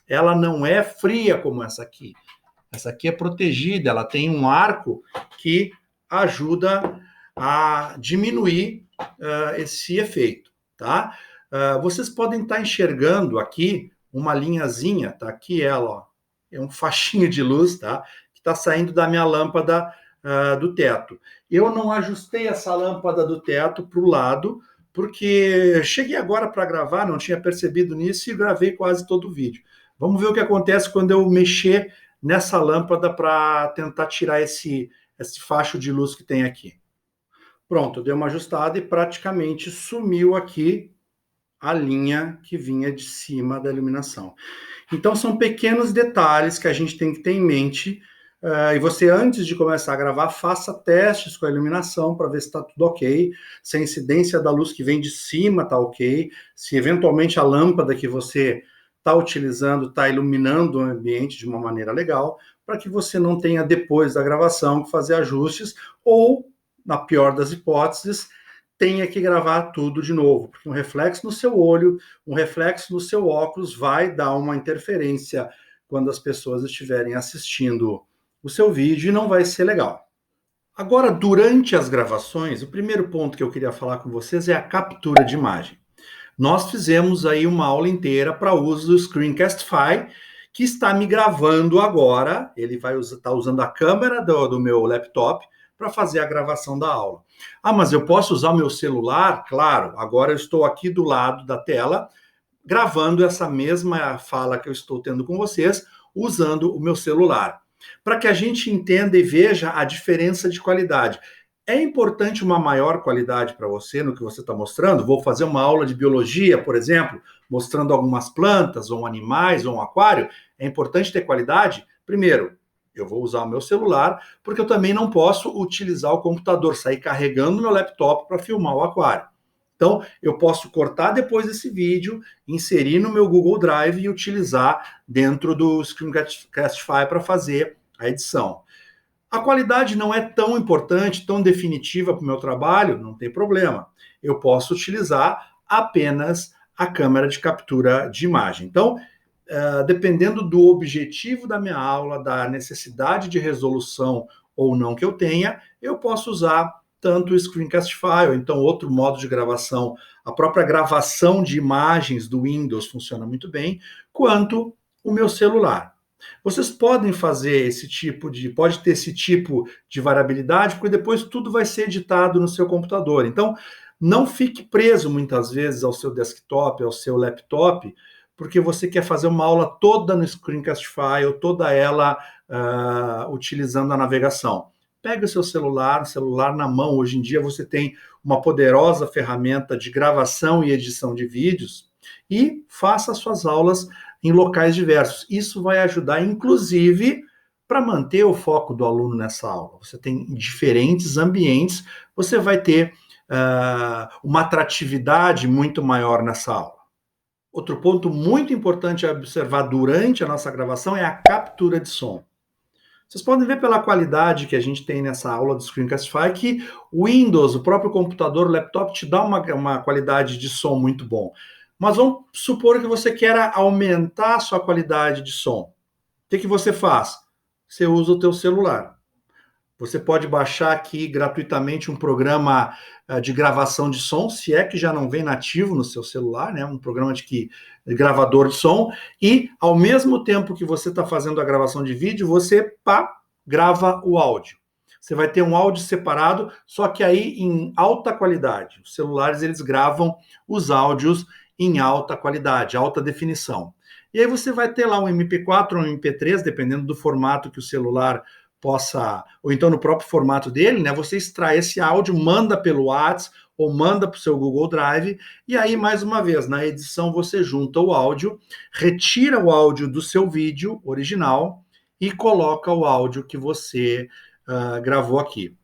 ela não é fria como essa aqui. Essa aqui é protegida, ela tem um arco que ajuda a diminuir esse efeito, tá? Vocês podem estar enxergando aqui uma linhazinha, tá? Aqui ela, ó, é um faixinho de luz, tá? Que está saindo da minha lâmpada do teto. Eu não ajustei essa lâmpada do teto para o lado, porque cheguei agora para gravar, não tinha percebido nisso e gravei quase todo o vídeo. Vamos ver o que acontece quando eu mexer nessa lâmpada para tentar tirar esse facho de luz que tem aqui. Pronto, deu uma ajustada e praticamente sumiu aqui a linha que vinha de cima da iluminação. Então são pequenos detalhes que a gente tem que ter em mente, e você, antes de começar a gravar, faça testes com a iluminação para ver se está tudo ok, se a incidência da luz que vem de cima está ok, se eventualmente a lâmpada que você está utilizando, está iluminando o ambiente de uma maneira legal, para que você não tenha, depois da gravação, que fazer ajustes, ou, na pior das hipóteses, tenha que gravar tudo de novo, porque um reflexo no seu olho, um reflexo no seu óculos vai dar uma interferência quando as pessoas estiverem assistindo o seu vídeo e não vai ser legal. Agora, durante as gravações, o primeiro ponto que eu queria falar com vocês é a captura de imagem. Nós fizemos aí uma aula inteira para uso do Screencastify, que está me gravando agora. Ele vai estar usando a câmera do meu laptop para fazer a gravação da aula. Mas eu posso usar o meu celular? Claro, agora eu estou aqui do lado da tela, gravando essa mesma fala que eu estou tendo com vocês, usando o meu celular. Para que a gente entenda e veja a diferença de qualidade. É importante uma maior qualidade para você no que você está mostrando? Vou fazer uma aula de biologia, por exemplo, mostrando algumas plantas, ou animais, ou um aquário. É importante ter qualidade? Primeiro, eu vou usar o meu celular, porque eu também não posso utilizar o computador, sair carregando meu laptop para filmar o aquário. Então, eu posso cortar depois desse vídeo, inserir no meu Google Drive e utilizar dentro do Screencastify para fazer a edição. A qualidade não é tão importante, tão definitiva para o meu trabalho, não tem problema. Eu posso utilizar apenas a câmera de captura de imagem. Então, dependendo do objetivo da minha aula, da necessidade de resolução ou não que eu tenha, eu posso usar tanto o Screencastify, ou então outro modo de gravação, a própria gravação de imagens do Windows funciona muito bem, quanto o meu celular. Vocês podem fazer pode ter esse tipo de variabilidade, porque depois tudo vai ser editado no seu computador. Então, não fique preso muitas vezes ao seu desktop, ao seu laptop, porque você quer fazer uma aula toda no Screencastify ou toda ela utilizando a navegação. Pega o seu celular na mão. Hoje em dia você tem uma poderosa ferramenta de gravação e edição de vídeos e faça suas aulas em locais diversos. Isso vai ajudar, inclusive, para manter o foco do aluno nessa aula. Você tem diferentes ambientes, você vai ter uma atratividade muito maior nessa aula. Outro ponto muito importante a observar durante a nossa gravação é a captura de som. Vocês podem ver pela qualidade que a gente tem nessa aula do Screencastify que o Windows, o próprio computador, o laptop, te dá uma qualidade de som muito bom. Mas vamos supor que você queira aumentar a sua qualidade de som. O que você faz? Você usa o teu celular. Você pode baixar aqui gratuitamente um programa de gravação de som, se é que já não vem nativo no seu celular, né? Um programa de gravador de som, e ao mesmo tempo que você está fazendo a gravação de vídeo, você grava o áudio. Você vai ter um áudio separado, só que aí em alta qualidade. Os celulares, eles gravam os áudios em alta qualidade, alta definição. E aí você vai ter lá um MP4 ou um MP3, dependendo do formato que o celular possa, ou então no próprio formato dele, né? Você extrai esse áudio, manda pelo WhatsApp ou manda para o seu Google Drive, e aí, mais uma vez, na edição você junta o áudio, retira o áudio do seu vídeo original e coloca o áudio que você gravou aqui.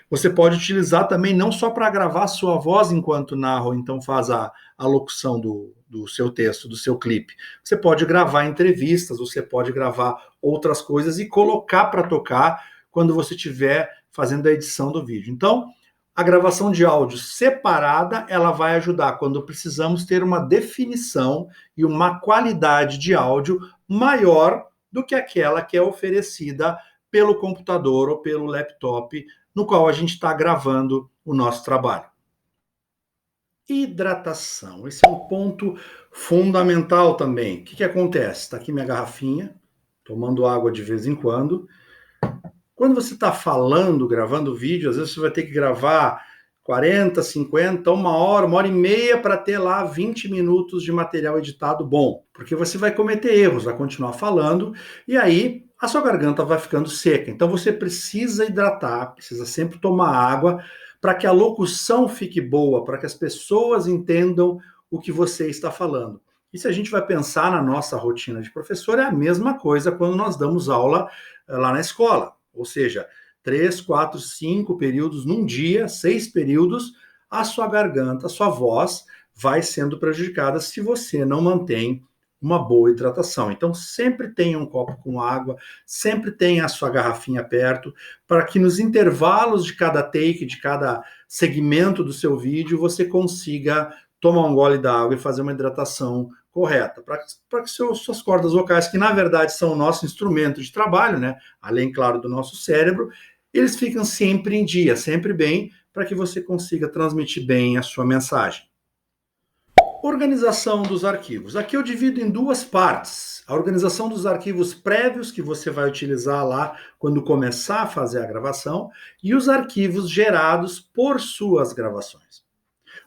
Você pode utilizar também não só para gravar a sua voz enquanto narra, ou então faz a locução do seu texto, do seu clipe. Você pode gravar entrevistas, você pode gravar outras coisas e colocar para tocar quando você estiver fazendo a edição do vídeo. Então, a gravação de áudio separada, ela vai ajudar quando precisamos ter uma definição e uma qualidade de áudio maior do que aquela que é oferecida pelo computador ou pelo laptop no qual a gente está gravando o nosso trabalho. Hidratação. Esse é um ponto fundamental também. O que acontece? Está aqui minha garrafinha, tomando água de vez em quando. Quando você está falando, gravando vídeo, às vezes você vai ter que gravar 40, 50, uma hora e meia para ter lá 20 minutos de material editado bom. Porque você vai cometer erros, vai continuar falando, e aí a sua garganta vai ficando seca. Então você precisa hidratar, precisa sempre tomar água para que a locução fique boa, para que as pessoas entendam o que você está falando. E se a gente vai pensar na nossa rotina de professor, é a mesma coisa quando nós damos aula lá na escola. Ou seja, 3, 4, 5 períodos num dia, 6 períodos, a sua garganta, a sua voz vai sendo prejudicada se você não mantém uma boa hidratação. Então, sempre tenha um copo com água, sempre tenha a sua garrafinha perto, para que nos intervalos de cada take, de cada segmento do seu vídeo, você consiga tomar um gole d'água e fazer uma hidratação correta, para que suas cordas vocais, que na verdade são o nosso instrumento de trabalho, né? Além, claro, do nosso cérebro, eles ficam sempre em dia, sempre bem, para que você consiga transmitir bem a sua mensagem. Organização dos arquivos. Aqui eu divido em duas partes. A organização dos arquivos prévios, que você vai utilizar lá quando começar a fazer a gravação, e os arquivos gerados por suas gravações.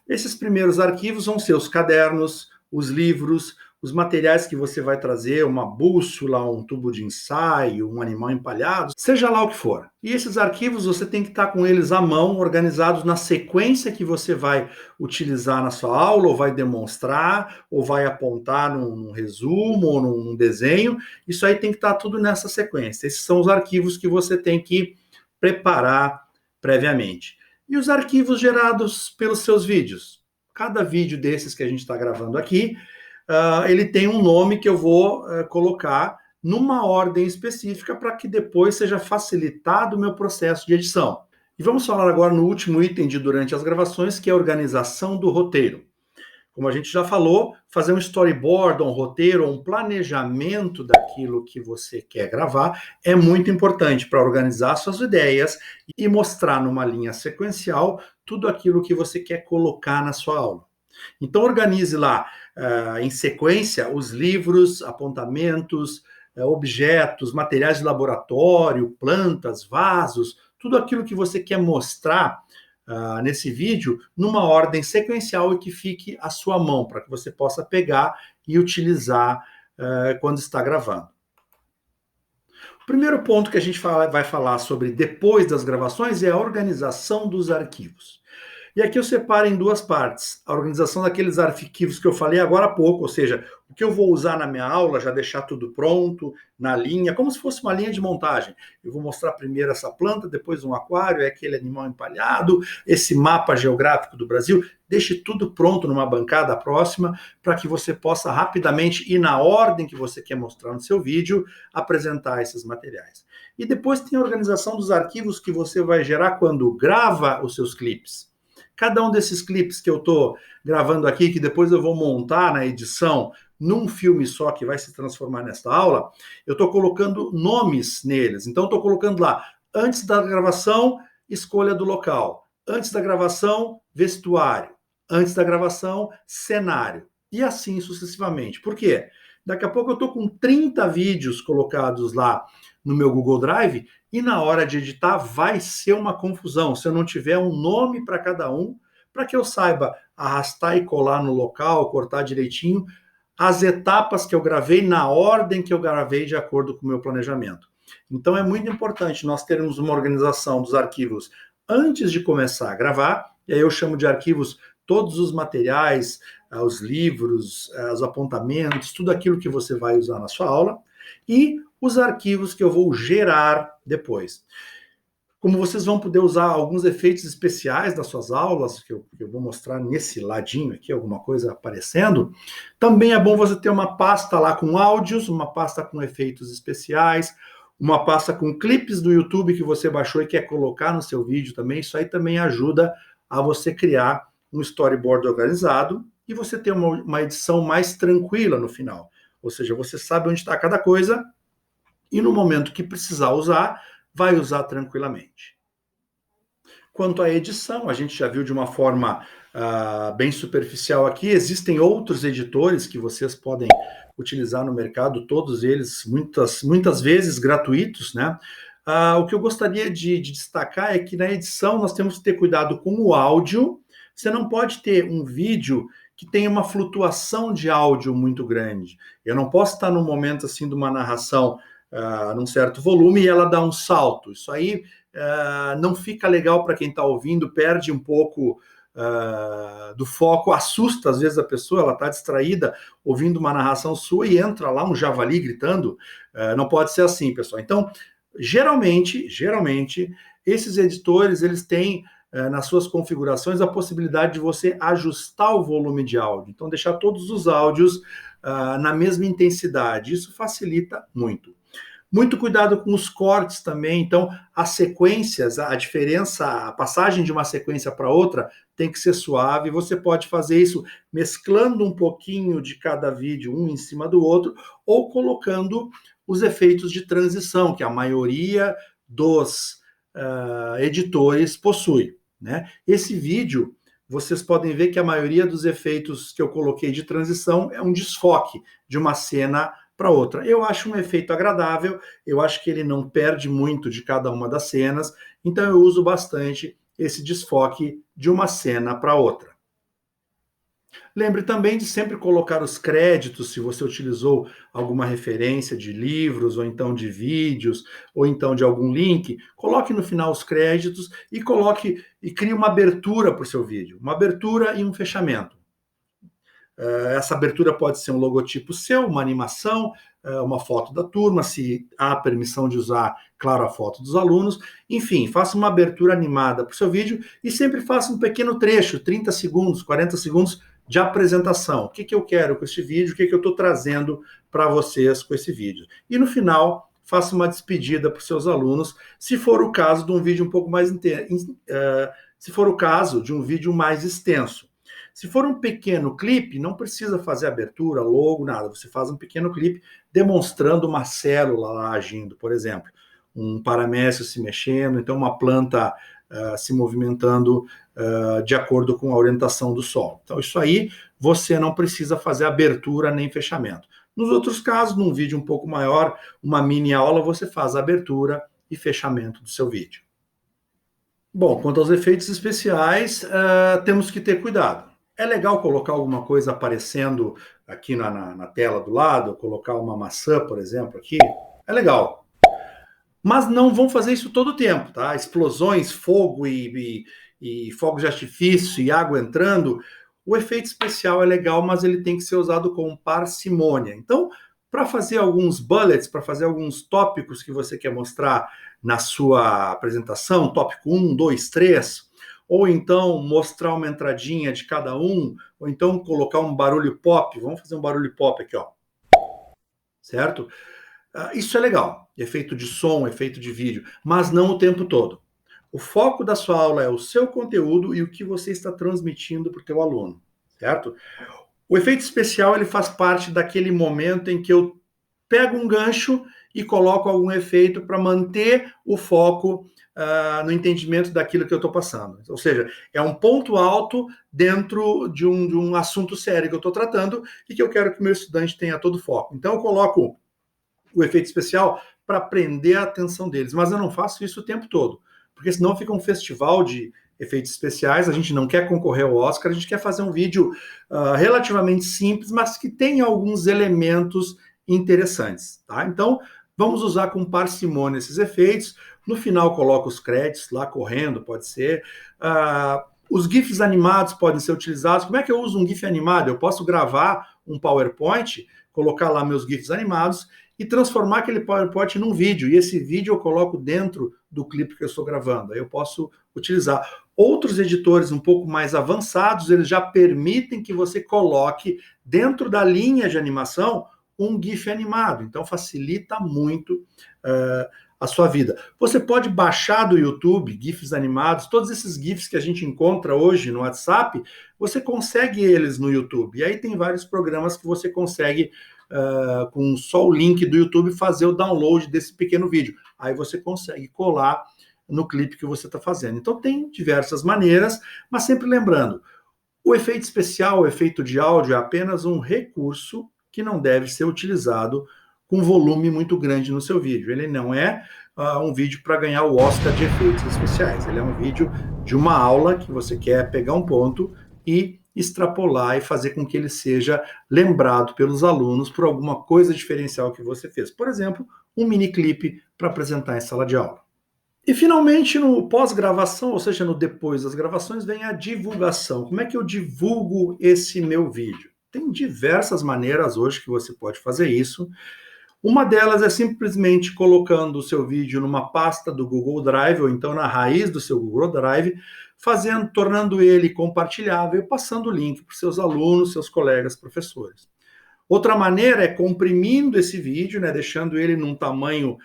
Esses primeiros arquivos vão ser os cadernos, os livros, os materiais que você vai trazer, uma bússola, um tubo de ensaio, um animal empalhado, seja lá o que for. E esses arquivos você tem que estar com eles à mão, organizados na sequência que você vai utilizar na sua aula, ou vai demonstrar, ou vai apontar num resumo, ou num desenho. Isso aí tem que estar tudo nessa sequência. Esses são os arquivos que você tem que preparar previamente. E os arquivos gerados pelos seus vídeos. Cada vídeo desses que a gente está gravando aqui, ele tem um nome que eu vou colocar numa ordem específica para que depois seja facilitado o meu processo de edição. E vamos falar agora no último item de durante as gravações, que é a organização do roteiro. Como a gente já falou, fazer um storyboard, um roteiro, um planejamento daquilo que você quer gravar é muito importante para organizar suas ideias e mostrar numa linha sequencial tudo aquilo que você quer colocar na sua aula. Então organize lá em sequência os livros, apontamentos, objetos, materiais de laboratório, plantas, vasos, tudo aquilo que você quer mostrar nesse vídeo numa ordem sequencial e que fique à sua mão, para que você possa pegar e utilizar quando está gravando. O primeiro ponto que a gente vai falar sobre depois das gravações é a organização dos arquivos. E aqui eu separo em duas partes. A organização daqueles arquivos que eu falei agora há pouco, ou seja, o que eu vou usar na minha aula, já deixar tudo pronto, na linha, como se fosse uma linha de montagem. Eu vou mostrar primeiro essa planta, depois um aquário, é aquele animal empalhado, esse mapa geográfico do Brasil. Deixe tudo pronto numa bancada próxima, para que você possa rapidamente e na ordem que você quer mostrar no seu vídeo, apresentar esses materiais. E depois tem a organização dos arquivos que você vai gerar quando grava os seus clipes. Cada um desses clipes que eu estou gravando aqui, que depois eu vou montar na edição num filme só que vai se transformar nesta aula, eu estou colocando nomes neles. Então, estou colocando lá, antes da gravação, escolha do local. Antes da gravação, vestuário. Antes da gravação, cenário. E assim sucessivamente. Por quê? Daqui a pouco eu estou com 30 vídeos colocados lá no meu Google Drive e na hora de editar vai ser uma confusão se eu não tiver um nome para cada um, para que eu saiba arrastar e colar no local, cortar direitinho as etapas que eu gravei na ordem que eu gravei de acordo com o meu planejamento. Então é muito importante nós termos uma organização dos arquivos antes de começar a gravar, e aí eu chamo de arquivos todos os materiais, os livros, os apontamentos, tudo aquilo que você vai usar na sua aula, e os arquivos que eu vou gerar depois. Como vocês vão poder usar alguns efeitos especiais das suas aulas, que eu vou mostrar nesse ladinho aqui, alguma coisa aparecendo, também é bom você ter uma pasta lá com áudios, uma pasta com efeitos especiais, uma pasta com clipes do YouTube que você baixou e quer colocar no seu vídeo também. Isso aí também ajuda a você criar um storyboard organizado e você ter uma edição mais tranquila no final. Ou seja, você sabe onde está cada coisa e no momento que precisar usar, vai usar tranquilamente. Quanto à edição, a gente já viu de uma forma bem superficial aqui, existem outros editores que vocês podem utilizar no mercado, todos eles, muitas vezes gratuitos, né? O que eu gostaria de destacar é que na edição nós temos que ter cuidado com o áudio. Você não pode ter um vídeo que tenha uma flutuação de áudio muito grande. Eu não posso estar num momento assim de uma narração num certo volume e ela dá um salto. Isso aí não fica legal para quem está ouvindo, perde um pouco do foco, assusta às vezes a pessoa, ela está distraída ouvindo uma narração sua e entra lá um javali gritando. Não pode ser assim, pessoal. Então, geralmente, esses editores, eles têm nas suas configurações a possibilidade de você ajustar o volume de áudio. Então, deixar todos os áudios na mesma intensidade. Isso facilita muito. Muito cuidado com os cortes também. Então, as sequências, a diferença, a passagem de uma sequência para outra tem que ser suave. Você pode fazer isso mesclando um pouquinho de cada vídeo, um em cima do outro, ou colocando os efeitos de transição, que a maioria dos editores possui, né? Esse vídeo, vocês podem ver que a maioria dos efeitos que eu coloquei de transição é um desfoque de uma cena para outra. Eu acho um efeito agradável, eu acho que ele não perde muito de cada uma das cenas, então eu uso bastante esse desfoque de uma cena para outra. Lembre também de sempre colocar os créditos, se você utilizou alguma referência de livros, ou então de vídeos, ou então de algum link, coloque no final os créditos e crie uma abertura para o seu vídeo, uma abertura e um fechamento. Essa abertura pode ser um logotipo seu, uma animação, uma foto da turma, se há permissão de usar, claro, a foto dos alunos. Enfim, faça uma abertura animada para o seu vídeo e sempre faça um pequeno trecho, 30 segundos, 40 segundos de apresentação. O que eu quero com este vídeo, o que eu estou trazendo para vocês com esse vídeo. E no final, faça uma despedida para os seus alunos, se for o caso de um vídeo um pouco mais se for o caso de um vídeo mais extenso. Se for um pequeno clipe, não precisa fazer abertura, logo, nada. Você faz um pequeno clipe demonstrando uma célula lá agindo, por exemplo, um paramécio se mexendo, então uma planta se movimentando de acordo com a orientação do solo. Então isso aí você não precisa fazer abertura nem fechamento. Nos outros casos, num vídeo um pouco maior, uma mini aula, você faz a abertura e fechamento do seu vídeo. Bom, quanto aos efeitos especiais, temos que ter cuidado. É legal colocar alguma coisa aparecendo aqui na tela do lado, colocar uma maçã, por exemplo, aqui. É legal. Mas não vão fazer isso todo o tempo, tá? Explosões, fogo e fogos de artifício e água entrando. O efeito especial é legal, mas ele tem que ser usado com parcimônia. Então, para fazer alguns bullets, para fazer alguns tópicos que você quer mostrar na sua apresentação, tópico 1, 2, 3, ou então mostrar uma entradinha de cada um, ou então colocar um barulho pop. Vamos fazer um barulho pop aqui, ó. Certo? Isso é legal. Efeito de som, efeito de vídeo, mas não o tempo todo. O foco da sua aula é o seu conteúdo e o que você está transmitindo para o teu aluno, certo? O efeito especial ele faz parte daquele momento em que eu pego um gancho e coloco algum efeito para manter o foco no entendimento daquilo que eu estou passando. Ou seja, é um ponto alto dentro de um assunto sério que eu estou tratando e que eu quero que o meu estudante tenha todo o foco. Então eu coloco o efeito especial para prender a atenção deles, mas eu não faço isso o tempo todo, porque senão fica um festival de efeitos especiais, a gente não quer concorrer ao Oscar, a gente quer fazer um vídeo relativamente simples, mas que tenha alguns elementos interessantes, tá? Então, vamos usar com parcimônia esses efeitos. No final, coloco os créditos lá correndo, pode ser. Os GIFs animados podem ser utilizados. Como é que eu uso um GIF animado? Eu posso gravar um PowerPoint, colocar lá meus GIFs animados e transformar aquele PowerPoint num vídeo. E esse vídeo eu coloco dentro do clipe que eu estou gravando. Aí eu posso utilizar. Outros editores um pouco mais avançados, eles já permitem que você coloque dentro da linha de animação um GIF animado. Então facilita muito a sua vida. Você pode baixar do YouTube GIFs animados, todos esses GIFs que a gente encontra hoje no WhatsApp, você consegue eles no YouTube. E aí tem vários programas que você consegue, com só o link do YouTube, fazer o download desse pequeno vídeo. Aí você consegue colar no clipe que você está fazendo. Então tem diversas maneiras, mas sempre lembrando, o efeito especial, o efeito de áudio é apenas um recurso que não deve ser utilizado com volume muito grande no seu vídeo. Ele não é um vídeo para ganhar o Oscar de efeitos especiais. Ele é um vídeo de uma aula que você quer pegar um ponto e extrapolar e fazer com que ele seja lembrado pelos alunos por alguma coisa diferencial que você fez. Por exemplo, um mini clipe para apresentar em sala de aula. E finalmente, no pós-gravação, ou seja, no depois das gravações, vem a divulgação. Como é que eu divulgo esse meu vídeo? Tem diversas maneiras hoje que você pode fazer isso. Uma delas é simplesmente colocando o seu vídeo numa pasta do Google Drive, ou então na raiz do seu Google Drive, tornando ele compartilhável e passando o link para os seus alunos, seus colegas, professores. Outra maneira é comprimindo esse vídeo, né, deixando ele num tamanho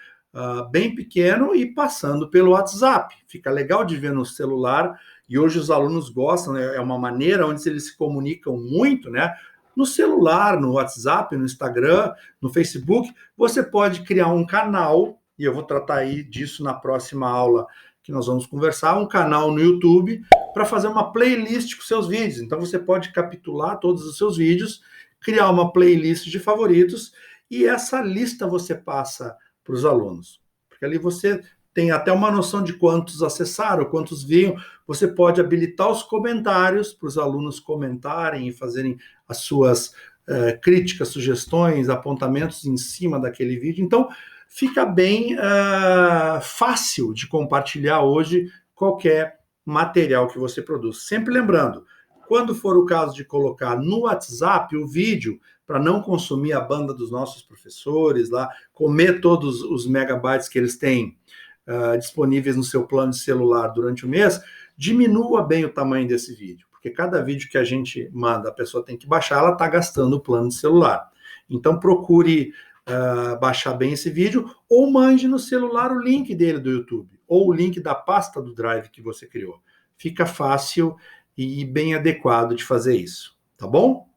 bem pequeno e passando pelo WhatsApp. Fica legal de ver no celular e hoje os alunos gostam, né? É uma maneira onde eles se comunicam muito, né? No celular, no WhatsApp, no Instagram, no Facebook, você pode criar um canal, e eu vou tratar aí disso na próxima aula que nós vamos conversar, um canal no YouTube para fazer uma playlist com seus vídeos. Então você pode capitular todos os seus vídeos, criar uma playlist de favoritos e essa lista você passa para os alunos. Porque ali você tem até uma noção de quantos acessaram, quantos viram. Você pode habilitar os comentários para os alunos comentarem e fazerem as suas críticas, sugestões, apontamentos em cima daquele vídeo. Então, fica bem fácil de compartilhar hoje qualquer material que você produz. Sempre lembrando, quando for o caso de colocar no WhatsApp o vídeo, para não consumir a banda dos nossos professores lá, comer todos os megabytes que eles têm disponíveis no seu plano de celular durante o mês, diminua bem o tamanho desse vídeo, porque cada vídeo que a gente manda, a pessoa tem que baixar, ela está gastando o plano de celular. Então procure baixar bem esse vídeo, ou mande no celular o link dele do YouTube, ou o link da pasta do Drive que você criou. Fica fácil e bem adequado de fazer isso, tá bom?